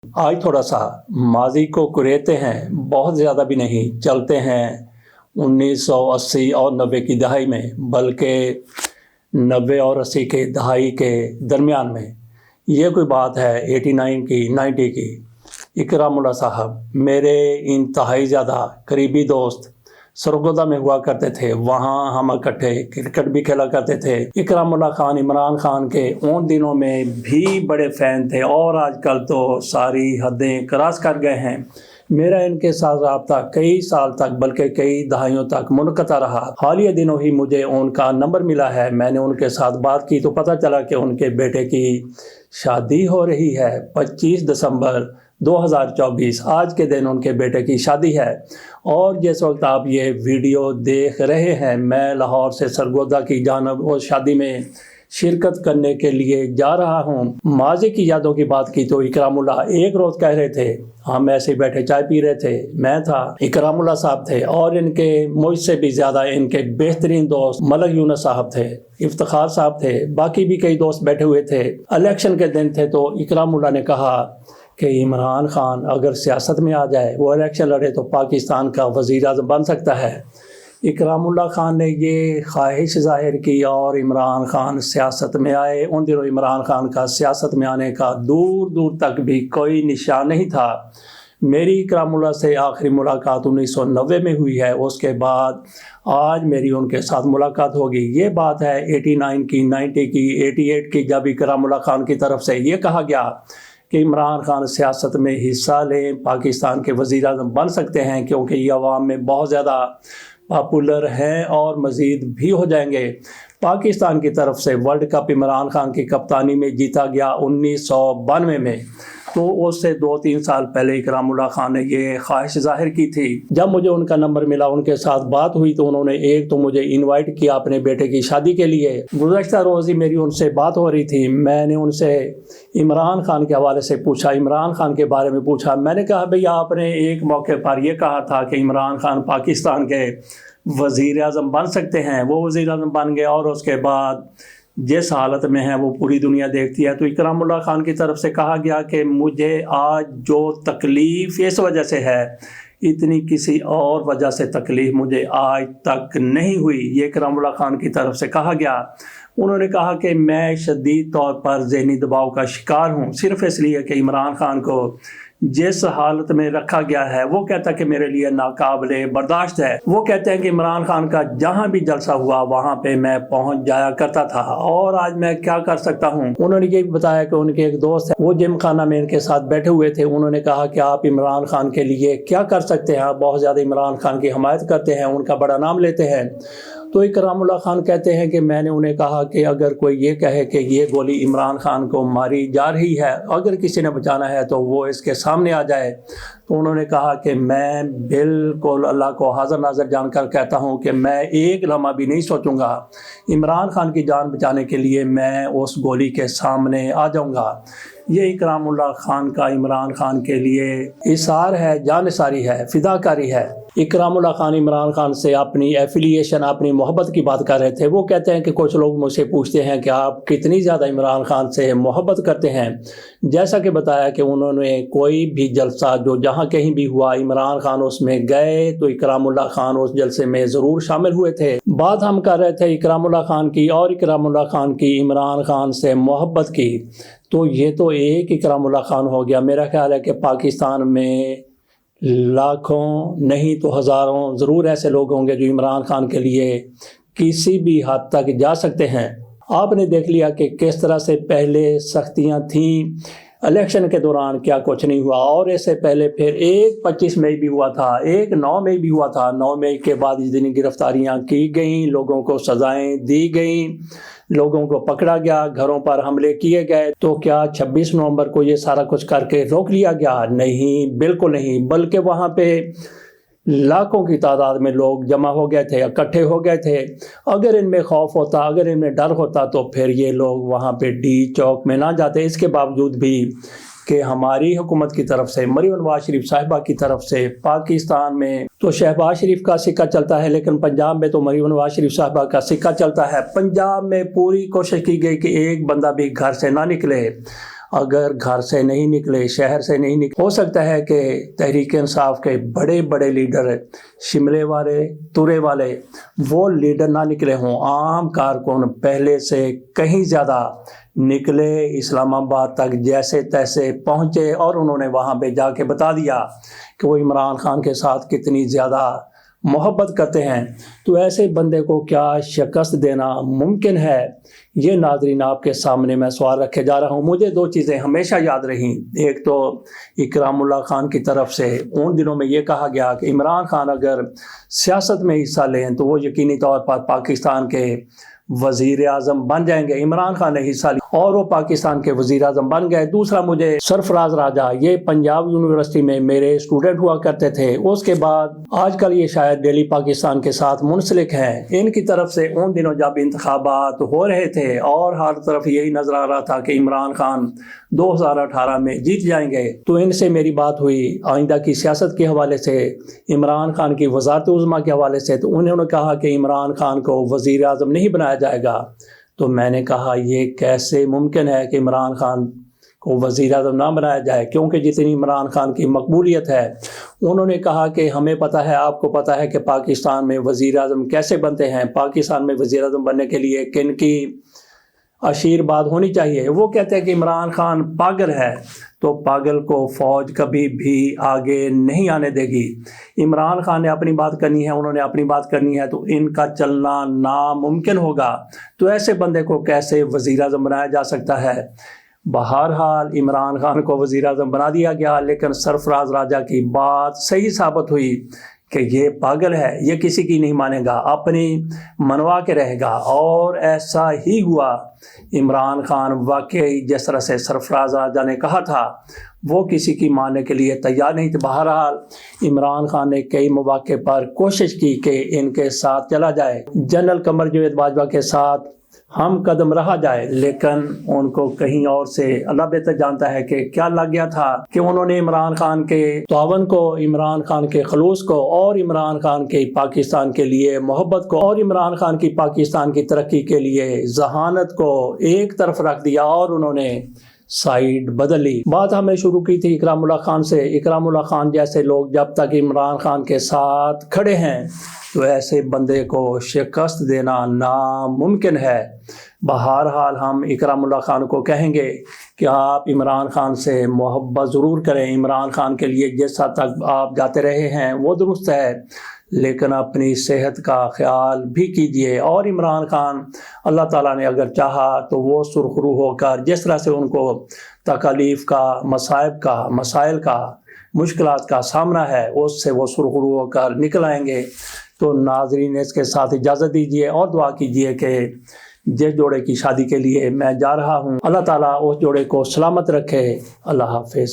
आज थोड़ा सा माजी को कुरेदते हैं, बहुत ज़्यादा भी नहीं, चलते हैं 1980 और 90 की दहाई में, बल्कि 90 और 80 के दहाई के दरमियान में। ये कोई बात है 89 की, 90 की। इकरामुल्लाह साहब मेरे इंतहाई ज़्यादा करीबी दोस्त सरगोदा में हुआ करते थे। वहाँ हम इकट्ठे क्रिकेट भी खेला करते थे। इकरामुल्लाह खान इमरान खान के उन दिनों में भी बड़े फ़ैन थे और आजकल तो सारी हदें क्रॉस कर गए हैं। मेरा इनके साथ रब्ता कई साल तक बल्कि कई दहाइयों तक मुनक़ता रहा। हालिया दिनों ही मुझे उनका नंबर मिला है। मैंने उनके साथ बात की तो पता चला कि उनके बेटे की शादी हो रही है 25 दिसंबर 2024। आज के दिन उनके बेटे की शादी है और जिस वक्त आप ये वीडियो देख रहे हैं, मैं लाहौर से सरगोदा की जानब उस शादी में शिरकत करने के लिए जा रहा हूँ। माजी की यादों की बात की तो इकरामुल्लाह एक रोज़ कह रहे थे, हम ऐसे बैठे चाय पी रहे थे, मैं था, इकरामुल्लाह साहब थे और इनके मुझसे भी ज़्यादा इनके बेहतरीन दोस्त मलक यूनुस साहब थे, इफ्तिखार साहब थे, बाकी भी कई दोस्त बैठे हुए थे। इलेक्शन के दिन थे तो इकरामुल्लाह ने कहा कि इमरान खान अगर सियासत में आ जाए, वो इलेक्शन लड़े तो पाकिस्तान का वज़ीर आज़म बन सकता है। इकरामुल्लाह खान ने ये ख्वाहिश ज़ाहिर की और इमरान खान सियासत में आए। उन दिनों इमरान खान का सियासत में आने का दूर दूर तक भी कोई निशान नहीं था। मेरी इकरामुल्लाह से आखिरी मुलाकात 1990 में हुई है। उसके बाद आज मेरी उनके साथ मुलाकात होगी। ये बात है 89 की, 90 की, 88 की, जब इकरामुल्लाह खान की तरफ से ये कहा गया कि इमरान खान सियासत में हिस्सा लें, पाकिस्तान के वज़ीर आज़म बन सकते हैं क्योंकि ये अवाम में बहुत ज़्यादा पॉपुलर हैं और मज़ीद भी हो जाएंगे। पाकिस्तान की तरफ से वर्ल्ड कप इमरान खान की कप्तानी में जीता गया 1992 में, तो उससे 2-3 साल पहले इकरामुल्लाह खान ने ये ख्वाहिश ज़ाहिर की थी। जब मुझे उनका नंबर मिला, उनके साथ बात हुई तो उन्होंने एक तो मुझे इनवाइट किया अपने बेटे की शादी के लिए। गुज़श्ता रोज़ ही मेरी उनसे बात हो रही थी। मैंने उनसे इमरान खान के हवाले से पूछा, इमरान खान के बारे में पूछा। मैंने कहा भैया आपने एक मौके पर यह कहा था कि इमरान खान पाकिस्तान के वज़ीर आज़म बन सकते हैं, वो वज़ीर आज़म बन गए और उसके बाद जिस हालत में है वो पूरी दुनिया देखती है। तो इकरामुल्लाह खान की तरफ से कहा गया कि मुझे आज जो तकलीफ़ इस वजह से है, इतनी किसी और वजह से तकलीफ़ मुझे आज तक नहीं हुई। ये इकरामुल्लाह खान की तरफ से कहा गया। उन्होंने कहा कि मैं शदीद तौर पर ज़हनी दबाव का शिकार हूँ, सिर्फ़ इसलिए कि इमरान खान को जिस हालत में रखा गया है वो कहता कि मेरे लिए नाकाबिले बर्दाश्त है। वो कहते हैं कि इमरान खान का जहाँ भी जलसा हुआ वहाँ पे मैं पहुँच जाया करता था और आज मैं क्या कर सकता हूँ। उन्होंने ये भी बताया कि उनके एक दोस्त है, वो जिम खाना में इनके साथ बैठे हुए थे। उन्होंने कहा कि आप इमरान खान के लिए क्या कर सकते हैं, आप बहुत ज़्यादा इमरान खान की हमायत करते हैं, उनका बड़ा नाम लेते हैं। तो इकरामुल्लाह खान कहते हैं कि मैंने उन्हें कहा कि अगर कोई ये कहे कि ये गोली इमरान खान को मारी जा रही है, अगर किसी ने बचाना है तो वो इसके सामने आ जाए। तो उन्होंने कहा कि मैं बिल्कुल अल्लाह को हाज़िर नाज़िर जानकर कहता हूँ कि मैं एक लम्हा भी नहीं सोचूंगा, इमरान खान की जान बचाने के लिए मैं उस गोली के सामने आ जाऊँगा। ये इकरामुल्लाह खान का इमरान खान के लिए इसार है, जानिसारी है, फिदाकारी है। इकरामुल्लाह खान इमरान खान से अपनी एफिलिएशन, अपनी मोहब्बत की बात कर रहे थे। वो कहते हैं कि कुछ लोग मुझसे पूछते हैं कि आप कितनी ज़्यादा इमरान खान से मोहब्बत करते हैं। जैसा कि बताया कि उन्होंने कोई भी जलसा जो जहाँ कहीं भी हुआ, इमरान खान उसमें गए तो इकरामुल्लाह खान उस जलसे में ज़रूर शामिल हुए थे। बात हम कर रहे थे इकरामुल्लाह खान की और इकरामुल्लाह खान की इमरान खान से मोहब्बत की। तो ये तो एक इकरामुल्लाह खान हो गया। मेरा ख्याल है कि पाकिस्तान में लाखों नहीं तो हज़ारों ज़रूर ऐसे लोग होंगे जो इमरान खान के लिए किसी भी हद तक जा सकते हैं। आपने देख लिया कि किस तरह से पहले सख्तियां थीं, इलेक्शन के दौरान क्या कुछ नहीं हुआ, और इससे पहले फिर एक 25 मई भी हुआ था, एक 9 मई भी हुआ था। 9 मई के बाद इस दिन गिरफ्तारियां की गईं, लोगों को सज़ाएं दी गईं, लोगों को पकड़ा गया, घरों पर हमले किए गए। तो क्या 26 नवंबर को ये सारा कुछ करके रोक लिया गया? नहीं, बिल्कुल नहीं, बल्कि वहाँ पे लाखों की तादाद में लोग जमा हो गए थे, इकट्ठे हो गए थे। अगर इनमें खौफ होता, अगर इनमें डर होता तो फिर ये लोग वहाँ पे डी चौक में ना जाते। इसके बावजूद भी कि हमारी हुकूमत की तरफ से, मरीम नवाज शरीफ साहिबा की तरफ से, पाकिस्तान में तो शहबाज शरीफ का सिक्का चलता है, लेकिन पंजाब में तो मरीम नवाज शरीफ साहिबा का सिक्का चलता है। पंजाब में पूरी कोशिश की गई कि एक बंदा भी घर से ना निकले। اگر گھر سے نہیں نکلے، شہر سے نہیں نکلے، ہو سکتا ہے کہ تحریک انصاف کے بڑے بڑے لیڈر، شملے والے، تورے والے، وہ لیڈر نہ نکلے ہوں، عام کارکن پہلے سے کہیں زیادہ نکلے، اسلام آباد تک جیسے تیسے پہنچے اور انہوں نے وہاں پہ جا کے بتا دیا کہ وہ عمران خان کے ساتھ کتنی زیادہ محبت کرتے ہیں۔ تو ایسے بندے کو کیا شکست دینا ممکن ہے؟ یہ ناظرین آپ کے سامنے میں سوال رکھے جا رہا ہوں۔ مجھے دو چیزیں ہمیشہ یاد رہیں۔ ایک تو اکرام اللہ خان کی طرف سے ان دنوں میں یہ کہا گیا کہ عمران خان اگر سیاست میں حصہ لیں تو وہ یقینی طور پر پاکستان کے وزیر اعظم بن جائیں گے۔ عمران خان نے حصہ لیا اور وہ پاکستان کے وزیر اعظم بن گئے۔ دوسرا، مجھے سرفراز راجہ، یہ پنجاب یونیورسٹی میں میرے اسٹوڈنٹ ہوا کرتے تھے، اس کے بعد آج کل یہ شاید ڈیلی پاکستان کے ساتھ منسلک ہیں۔ ان کی طرف سے ان دنوں جب انتخابات ہو رہے تھے اور ہر طرف یہی نظر آ رہا تھا کہ عمران خان 2018 میں جیت جائیں گے، تو ان سے میری بات ہوئی آئندہ کی سیاست کے حوالے سے، عمران خان کی وزارت عظمیٰ کے حوالے سے، تو انہوں نے کہا کہ عمران خان کو وزیر اعظم نہیں بنایا جائے گا۔ تو میں نے کہا یہ کیسے ممکن ہے کہ عمران خان کو وزیر اعظم نہ بنایا جائے، کیونکہ جتنی عمران خان کی مقبولیت ہے۔ انہوں نے کہا کہ ہمیں پتہ ہے، آپ کو پتہ ہے کہ پاکستان میں وزیر اعظم کیسے بنتے ہیں، پاکستان میں وزیر اعظم بننے کے لیے کن کی آشیرواد ہونی چاہیے۔ وہ کہتے ہیں کہ عمران خان پاگل ہے، تو پاگل کو فوج کبھی بھی آگے نہیں آنے دے گی۔ عمران خان نے اپنی بات کرنی ہے، انہوں نے اپنی بات کرنی ہے، تو ان کا چلنا ناممکن ہوگا۔ تو ایسے بندے کو کیسے وزیر اعظم بنایا جا سکتا ہے؟ بہرحال عمران خان کو وزیر اعظم بنا دیا گیا، لیکن سرفراز راجہ کی بات صحیح ثابت ہوئی کہ یہ پاگل ہے، یہ کسی کی نہیں مانے گا، اپنی منوا کے رہے گا، اور ایسا ہی ہوا۔ عمران خان واقعی جس طرح سے سرفراز راجہ نے کہا تھا وہ کسی کی ماننے کے لیے تیار نہیں تھے۔ بہرحال عمران خان نے کئی مواقع پر کوشش کی کہ ان کے ساتھ چلا جائے، جنرل قمر جاوید باجوہ کے ساتھ ہم قدم رہا جائے، لیکن ان کو کہیں اور سے اللہ بہتر جانتا ہے کہ کیا لگ گیا تھا کہ انہوں نے عمران خان کے تعاون کو، عمران خان کے خلوص کو، اور عمران خان کے پاکستان کے لیے محبت کو، اور عمران خان کی پاکستان کی ترقی کے لیے ذہانت کو ایک طرف رکھ دیا اور انہوں نے سائیڈ بدل لی۔ بات ہم نے شروع کی تھی اکرام اللہ خان سے۔ اکرام اللہ خان جیسے لوگ جب تک عمران خان کے ساتھ کھڑے ہیں تو ایسے بندے کو شکست دینا ناممکن ہے۔ بہرحال ہم اکرام اللہ خان کو کہیں گے کہ آپ عمران خان سے محبت ضرور کریں، عمران خان کے لیے جس حد تک آپ جاتے رہے ہیں وہ درست ہے، لیکن اپنی صحت کا خیال بھی کیجیے۔ اور عمران خان، اللہ تعالیٰ نے اگر چاہا تو وہ سرخرو ہو کر جس طرح سے ان کو تکالیف کا، مصائب کا، مسائل کا، مشکلات کا سامنا ہے، اس سے وہ سرخرو ہو کر نکل آئیں گے۔ تو ناظرین اس کے ساتھ اجازت دیجیے اور دعا کیجیے کہ جس جوڑے کی شادی کے لیے میں جا رہا ہوں اللہ تعالیٰ اس جوڑے کو سلامت رکھے۔ اللہ حافظ۔